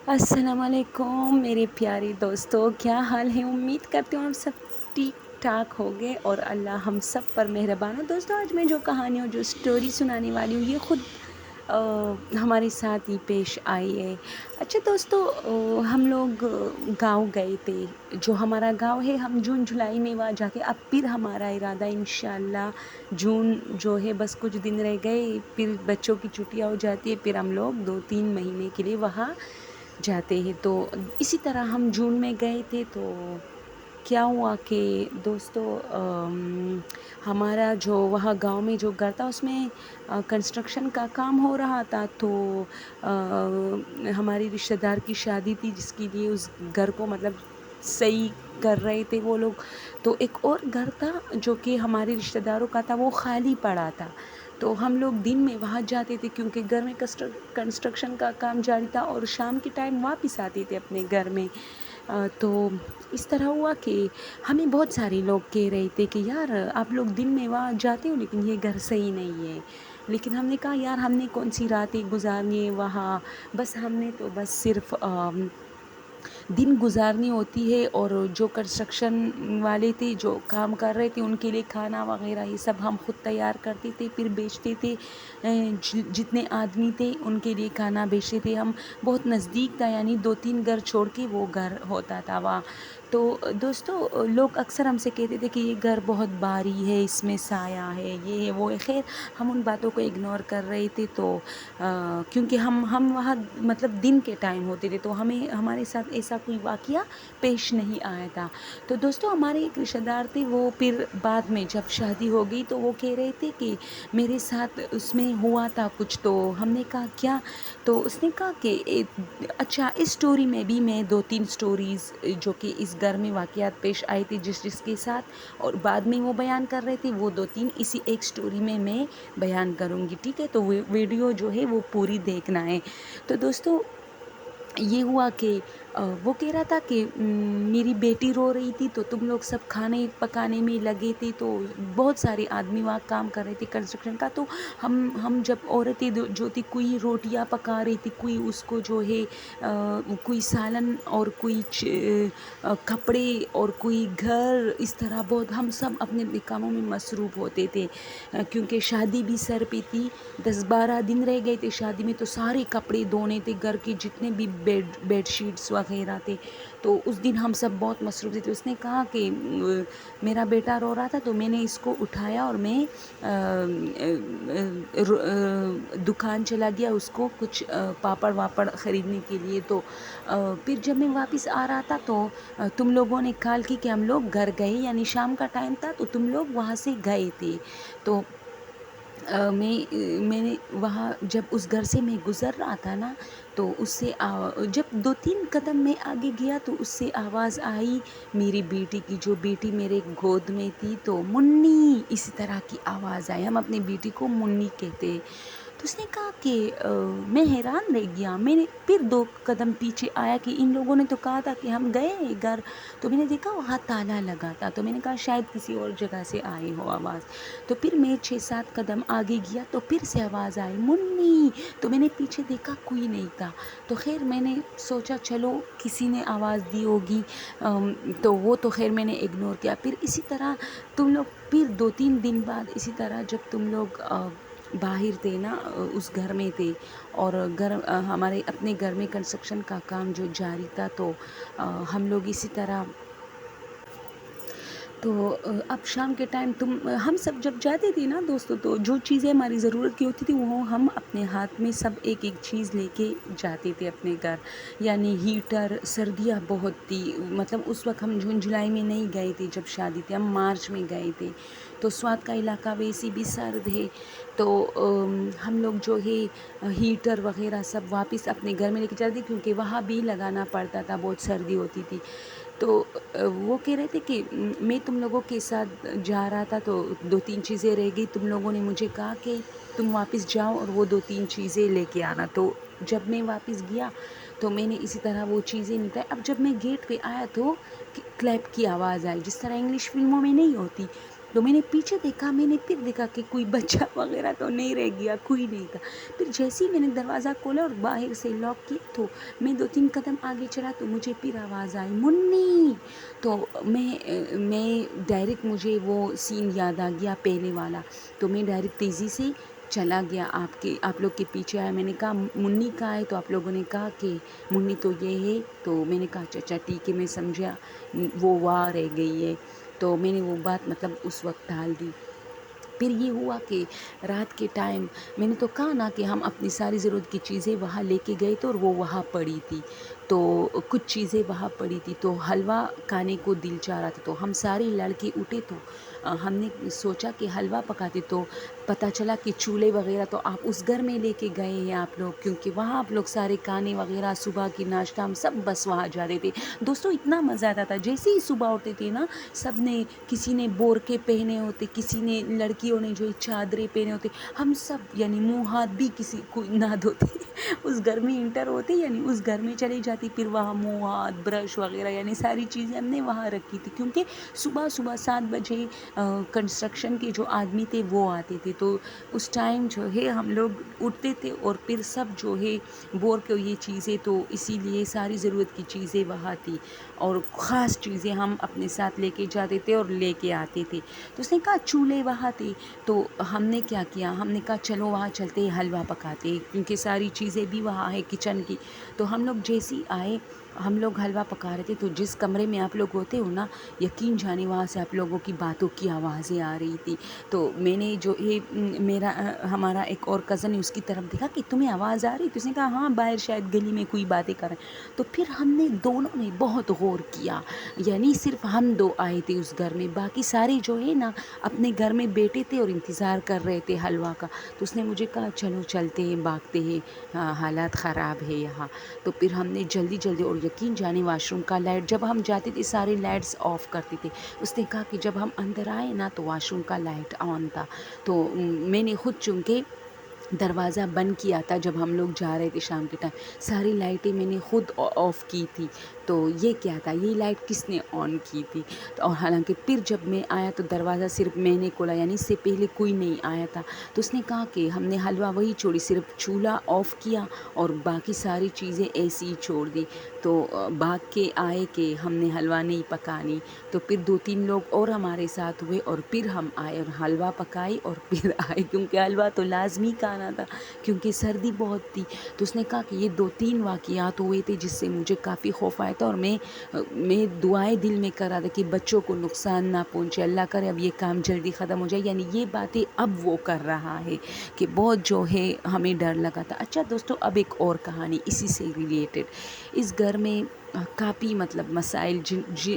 السلام علیکم میرے پیارے دوستوں، کیا حال ہے؟ امید کرتی ہوں آپ سب ٹھیک ٹھاک ہوگے اور اللہ ہم سب پر مہربان ہو۔ دوستوں، آج میں جو کہانی اور جو سٹوری سنانے والی ہوں یہ خود ہمارے ساتھ ہی پیش آئی ہے۔ اچھا دوستوں، ہم لوگ گاؤں گئے تھے، جو ہمارا گاؤں ہے ہم جون جولائی میں وہاں جا کے، اب پھر ہمارا ارادہ انشاءاللہ جون جو ہے بس کچھ دن رہ گئے، پھر بچوں کی چھٹیاں ہو جاتی ہے، پھر ہم لوگ 2-3 مہینے کے لیے وہاں جاتے ہیں۔ تو اسی طرح ہم جون میں گئے تھے، تو کیا ہوا کہ دوستو ہمارا جو وہاں گاؤں میں جو گھر تھا اس میں کنسٹرکشن کا کام ہو رہا تھا، تو ہماری رشتہ دار کی شادی تھی جس کے لیے اس گھر کو مطلب صحیح کر رہے تھے وہ لوگ۔ تو ایک اور گھر تھا جو کہ ہمارے رشتہ داروں کا تھا، وہ خالی پڑا تھا، تو ہم لوگ دن میں وہاں جاتے تھے کیونکہ گھر میں کنسٹرکشن کا کام جاری تھا، اور شام کے ٹائم واپس آتے تھے اپنے گھر میں۔ تو اس طرح ہوا کہ ہمیں بہت سارے لوگ کہہ رہے تھے کہ یار آپ لوگ دن میں وہاں جاتے ہو لیکن یہ گھر صحیح نہیں ہے، لیکن ہم نے کہا یار ہم نے کون سی راتیں گزارنی ہے وہاں، بس ہم نے تو بس صرف دن گزارنی ہوتی ہے، اور جو کنسٹرکشن والے تھے جو کام کر رہے تھے ان کے لیے کھانا وغیرہ یہ سب ہم خود تیار کرتے تھے، پھر بیچتے تھے، جتنے آدمی تھے ان کے لیے کھانا بیچتے تھے ہم۔ بہت نزدیک تھا، یعنی 2-3 گھر چھوڑ کے وہ گھر ہوتا تھا وہاں۔ تو دوستو، لوگ اکثر ہم سے کہتے تھے کہ یہ گھر بہت بھاری ہے، اس میں سایہ ہے، یہ ہے وہ ہے، خیر ہم ان باتوں کو اگنور کر رہے تھے، تو کیونکہ ہم وہاں مطلب دن کے ٹائم ہوتے تھے، تو ہمارے ساتھ ایسا کوئی واقعہ پیش نہیں آیا تھا۔ تو دوستو، ہمارے ایک رشتہ دار تھے، وہ پھر بعد میں جب شادی ہو گئی تو وہ کہہ رہے تھے کہ میرے ساتھ اس میں ہوا تھا کچھ، تو ہم نے کہا کیا؟ تو اس نے کہا کہ اچھا اس سٹوری میں بھی میں 2-3 سٹوریز جو کہ اس گھر میں واقعات پیش آئی تھی جس کے ساتھ، اور بعد میں وہ بیان کر رہے تھے، وہ 2-3 اسی ایک سٹوری میں بیان کروں گی، ٹھیک ہے؟ تو ویڈیو جو ہے وہ پوری دیکھنا ہے۔ تو دوستو، یہ ہوا کہ وہ کہہ رہا تھا کہ میری بیٹی رو رہی تھی، تو تم لوگ سب کھانے پکانے میں لگے تھے، تو بہت سارے آدمی وہاں کام کر رہے تھے کنسٹرکشن کا، تو ہم جب عورتیں جو تھی کوئی روٹیاں پکا رہی تھی، کوئی اس کو جو ہے کوئی سالن، اور کوئی کپڑے، اور کوئی گھر، اس طرح بہت ہم سب اپنے اپنے کاموں میں مصروف ہوتے تھے، کیونکہ شادی بھی سر پہ تھی، 10-12 دن رہ گئے تھے شادی میں، تو سارے کپڑے دھونے تھے، گھر کے جتنے بھی بیڈ شیٹس وغیرہ تھے، تو اس دن ہم سب بہت مصروف تھے۔ تو اس نے کہا کہ میرا بیٹا رو رہا تھا، تو میں نے اس کو اٹھایا اور میں دکان چلا گیا اس کو کچھ پاپڑ واپڑ خریدنے کے لیے۔ تو پھر جب میں واپس آ رہا تھا تو تم لوگوں نے کال کی کہ ہم لوگ گھر گئے، یعنی شام کا ٹائم تھا تو تم لوگ وہاں سے گئے تھے۔ تو میں نے وہاں جب اس گھر سے میں گزر رہا تھا نا، تو اس سے جب 2-3 قدم میں آگے گیا تو اس سے آواز آئی میری بیٹی کی، جو بیٹی میرے گود میں تھی، تو منی، اسی طرح کی آواز آئی، ہم اپنی بیٹی کو منی کہتے ہیں۔ تو اس نے کہا کہ میں حیران رہ گیا، میں نے پھر 2 قدم پیچھے آیا کہ ان لوگوں نے تو کہا تھا کہ ہم گئے گھر، تو میں نے دیکھا وہاں تالا لگا تھا، تو میں نے کہا شاید کسی اور جگہ سے آئی ہو آواز، تو پھر میں 6-7 قدم آگے گیا تو پھر سے آواز آئی منی، تو میں نے پیچھے دیکھا کوئی نہیں تھا، تو خیر میں نے سوچا چلو کسی نے آواز دی ہوگی، تو وہ تو خیر میں نے اگنور کیا۔ پھر اسی طرح تم لوگ پھر 2-3 دن بعد اسی طرح جب تم لوگ باہر تھے نا، اس گھر میں تھے، اور ہمارے اپنے گھر میں کنسٹرکشن کا کام جو جاری تھا، تو ہم لوگ اسی طرح، تو اب شام کے ٹائم ہم سب جب جاتے تھے نا دوستوں، تو جو چیزیں ہماری ضرورت کی ہوتی تھی وہ ہم اپنے ہاتھ میں سب ایک ایک چیز لے کے جاتے تھے اپنے گھر، یعنی ہیٹر، سردیاں بہت تھی، مطلب اس وقت ہم جون جولائی میں نہیں گئے تھے جب شادی تھی، ہم مارچ میں گئے تھے، تو سوات کا علاقہ ویسے بھی سرد ہے، تو ہم لوگ جو ہے ہیٹر وغیرہ سب واپس اپنے گھر میں لے کے جاتے، کیونکہ وہاں بھی لگانا پڑتا تھا، بہت سردی ہوتی تھی۔ تو وہ کہہ رہے تھے کہ میں تم لوگوں کے ساتھ جا رہا تھا، تو 2-3 چیزیں رہ گئی، تم لوگوں نے مجھے کہا کہ تم واپس جاؤ اور وہ 2-3 چیزیں لے کے آنا، تو جب میں واپس گیا تو میں نے اسی طرح وہ چیزیں نپٹائی۔ اب جب میں گیٹ پہ آیا تو کلیپ کی آواز آئی، جس طرح انگلش فلموں میں نہیں ہوتی، تو میں نے پیچھے دیکھا، میں نے پھر دیکھا کہ کوئی بچہ وغیرہ تو نہیں رہ گیا، کوئی نہیں تھا۔ پھر جیسے ہی میں نے دروازہ کھولا اور باہر سے لاک کیا تو میں 2-3 قدم آگے چلا تو مجھے پھر آواز آئی منی، تو میں ڈائریکٹ مجھے وہ سین یاد آ گیا پہلے والا، تو میں ڈائریکٹ تیزی سے چلا گیا آپ لوگ کے پیچھے آیا۔ میں نے کہا منی کہاں ہے؟ تو آپ لوگوں نے کہا کہ منی تو یہ ہے، تو میں نے کہا اچھا ٹھیک ہے، میں سمجھا وہ وہاں رہ گئی ہے، تو میں نے وہ بات مطلب اس وقت ٹال دی۔ پھر یہ ہوا کہ رات کے ٹائم میں نے تو کہا نا کہ ہم اپنی ساری ضرورت کی چیزیں وہاں لے کے گئے تھے اور وہ وہاں پڑی تھی، تو کچھ چیزیں وہاں پڑی تھی، تو حلوہ کھانے کو دل چاہ رہا تھا، تو ہم سارے لڑکے اٹھے تو ہم نے سوچا کہ حلوہ پکاتے، تو پتہ چلا کہ چولہے وغیرہ تو آپ اس گھر میں لے کے گئے ہیں آپ لوگ، کیونکہ وہاں آپ لوگ سارے کھانے وغیرہ صبح کی ناشتہ ہم سب بس وہاں جاتے تھے۔ دوستوں اتنا مزہ آتا تھا، جیسے ہی صبح اٹھتے تھے نا، سب نے کسی نے بورکے پہنے ہوتے، کسی نے لڑکیوں نے جو چادریں پہنے ہوتے، ہم سب یعنی منہ ہاتھ بھی کسی کو نہ دھوتے اس گھر میں انٹر ہوتے، یعنی اس گھر میں چلے جاتی، پھر وہاں منہ ہاتھ برش وغیرہ یعنی ساری چیزیں ہم نے وہاں رکھی تھی، کیونکہ صبح 7 بجے کنسٹرکشن کے جو آدمی تھے وہ آتے تھے، تو اس ٹائم جو ہے ہم لوگ اٹھتے تھے اور پھر سب جو ہے بور کے یہ چیزیں، تو اسی لیے ساری ضرورت کی چیزیں وہاں تھی اور خاص چیزیں ہم اپنے ساتھ لے کے جاتے تھے اور لے کے آتے تھے۔ تو اس نے کہا چولہے وہاں تھے، تو ہم نے کیا کیا، ہم نے کہا چلو وہاں چلتے حلوہ پکاتے، کیونکہ ساری چیزیں بھی وہاں ہے کچن کی۔ تو ہم لوگ جیسے ہی آئے، ہم لوگ حلوہ پکا رہے تھے، تو جس کمرے میں آپ لوگ ہوتے ہو نا، یقین جانے وہاں سے آپ لوگوں کی باتوں کی آوازیں آ رہی تھی، تو میں نے جو ہمارا ایک اور کزن ہے اس کی طرف دیکھا کہ تمہیں آواز آ رہی، تو اس نے کہا ہاں باہر شاید گلی میں کوئی باتیں کر رہے ہیں۔ تو پھر ہم نے دونوں نے بہت غور کیا، یعنی صرف ہم 2 آئے تھے اس گھر میں، باقی سارے جو ہے نا اپنے گھر میں بیٹھے تھے اور انتظار کر رہے تھے حلوہ کا۔ تو اس نے مجھے کہا چلو چلتے ہیں، بھاگتے ہیں، حالات خراب ہے یہاں۔ تو پھر ہم نے جلدی اور یقین جانے واش روم کا لائٹ جب ہم جاتے تھے سارے لائٹس آف کرتے تھے، اس نے کہا کہ جب ہم اندر آئے نا تو واش روم کا لائٹ آن تھا، تو میں نے خود چونکہ دروازہ بند کیا تھا جب ہم لوگ جا رہے تھے شام کے ٹائم، ساری لائٹیں میں نے خود آف کی تھی، تو یہ کیا تھا، یہ لائٹ کس نے آن کی تھی؟ اور حالانکہ پھر جب میں آیا تو دروازہ صرف میں نے کھولا، یعنی اس سے پہلے کوئی نہیں آیا تھا۔ تو اس نے کہا کہ ہم نے حلوہ وہی چھوڑی، صرف چولہا آف کیا اور باقی ساری چیزیں ایسی ہی چھوڑ دی، تو بھاگ کے آئے کہ ہم نے حلوہ نہیں پکانی، تو پھر 2-3 لوگ اور ہمارے ساتھ ہوئے اور پھر ہم آئے اور حلوہ پکائی اور پھر آئے، کیونکہ حلوہ تو لازمی کھانا تھا کیونکہ سردی بہت تھی۔ تو اس نے کہا کہ یہ 2-3 واقعات ہوئے تھے جس سے مجھے کافی خوف آیا تھا، اور میں دعائیں دل میں کر رہا تھا کہ بچوں کو نقصان نہ پہنچے، اللہ کرے اب یہ کام جلدی ختم ہو جائے، یعنی یہ باتیں اب وہ کر رہا ہے کہ بہت جو ہے ہمیں ڈر لگا تھا۔ اچھا دوستو، اب ایک اور کہانی اسی سے ریلیٹڈ، اس گھر میں کافی مطلب مسائل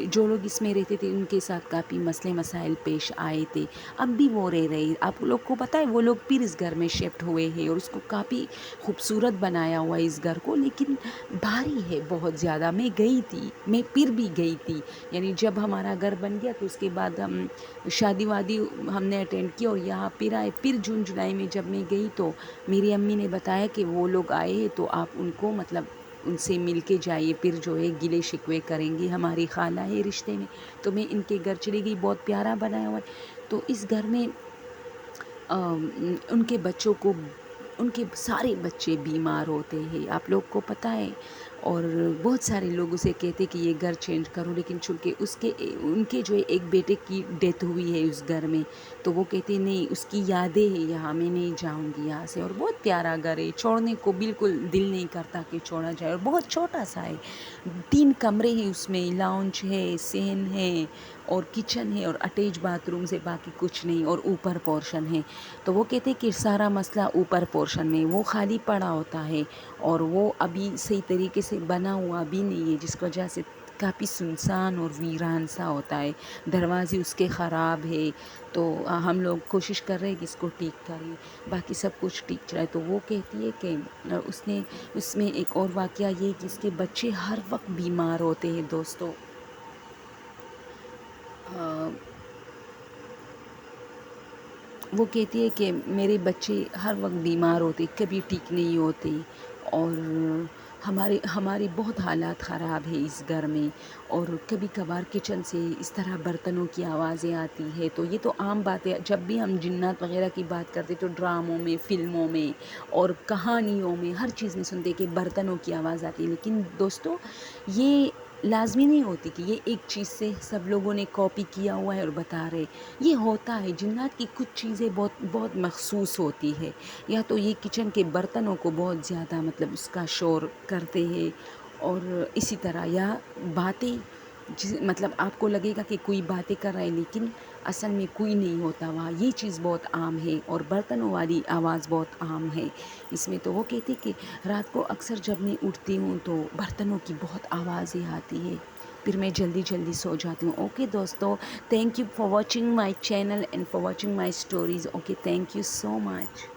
جو لوگ اس میں رہتے تھے ان کے ساتھ کافی مسئلے مسائل پیش آئے تھے، اب بھی وہ رہ رہے، آپ لوگ کو پتہ ہے وہ لوگ پھر اس گھر میں شفٹ ہوئے ہیں اور اس کو کافی خوبصورت بنایا ہوا ہے اس گھر کو، لیکن بھاری ہے بہت زیادہ۔ میں گئی تھی، میں پھر بھی گئی تھی، یعنی جب ہمارا گھر بن گیا تو اس کے بعد ہم شادی وادی ہم نے اٹینڈ کی اور یہاں پھر آئے، پھر جون جولائی میں جب میں گئی تو میری امی نے بتایا کہ وہ لوگ آئے ہیں تو آپ ان کو مطلب ان سے مل کے جائیے، پھر جو ہے گلے شکوے کریں گے، ہماری خالہ ہے رشتے میں، تو میں ان کے گھر چلی گئی، بہت پیارا بنایا ہوا ہے۔ تو اس گھر میں ان کے بچوں کو، ان کے سارے بچے بیمار ہوتے ہیں، آپ لوگ کو پتہ ہے، اور بہت سارے لوگ اسے کہتے کہ یہ گھر چینج کرو، لیکن چونکہ ان کے جو ہے ایک بیٹے کی ڈیتھ ہوئی ہے اس گھر میں، تو وہ کہتے نہیں اس کی یادیں ہیں یہاں، میں نہیں جاؤں گی یہاں سے، اور بہت پیارا گھر ہے، چھوڑنے کو بالکل دل نہیں کرتا کہ چھوڑا جائے، اور بہت چھوٹا سا ہے، 3 کمرے ہیں اس میں، لاؤنج ہے، صحن ہے اور کچن ہے اور اٹیچ باتھ روم سے، باقی کچھ نہیں، اور اوپر پورشن ہے۔ تو وہ کہتے کہ سارا مسئلہ اوپر پورشن میں، وہ خالی پڑا ہوتا ہے اور وہ ابھی صحیح طریقے سے بنا ہوا بھی نہیں ہے، جس کی وجہ سے کافی سنسان اور ویران سا ہوتا ہے، دروازے اس کے خراب ہے، تو ہم لوگ کوشش کر رہے ہیں کہ اس کو ٹھیک کریں، باقی سب کچھ ٹھیک چلا ہے۔ تو وہ کہتی ہے کہ اس میں ایک اور واقعہ یہ کہ اس کے بچے ہر وقت بیمار ہوتے ہیں دوستو، وہ کہتی ہے کہ میرے بچے ہر وقت بیمار ہوتے، کبھی ٹھیک نہیں ہوتے، اور ہماری بہت حالات خراب ہے اس گھر میں، اور کبھی کبھار کچن سے اس طرح برتنوں کی آوازیں آتی ہے، تو یہ تو عام بات ہے۔ جب بھی ہم جنات وغیرہ کی بات کرتے تو ڈراموں میں، فلموں میں اور کہانیوں میں ہر چیز میں سنتے کہ برتنوں کی آواز آتی ہے، لیکن دوستو یہ لازمی نہیں ہوتی کہ یہ ایک چیز سے سب لوگوں نے کاپی کیا ہوا ہے اور بتا رہے۔ یہ ہوتا ہے، جنات کی کچھ چیزیں بہت بہت مخصوص ہوتی ہے، یا تو یہ کچن کے برتنوں کو بہت زیادہ مطلب اس کا شور کرتے ہیں، اور اسی طرح یا باتیں مطلب آپ کو لگے گا کہ کوئی باتیں کر رہا ہے لیکن اصل میں کوئی نہیں ہوتا وہاں، یہ چیز بہت عام ہے، اور برتنوں والی آواز بہت عام ہے اس میں۔ تو وہ کہتے کہ رات کو اکثر جب میں اٹھتی ہوں تو برتنوں کی بہت آوازیں آتی ہے، پھر میں جلدی جلدی سو جاتی ہوں۔ اوکے دوستو، thank you for watching my channel and for watching my stories. Okay, thank you so much.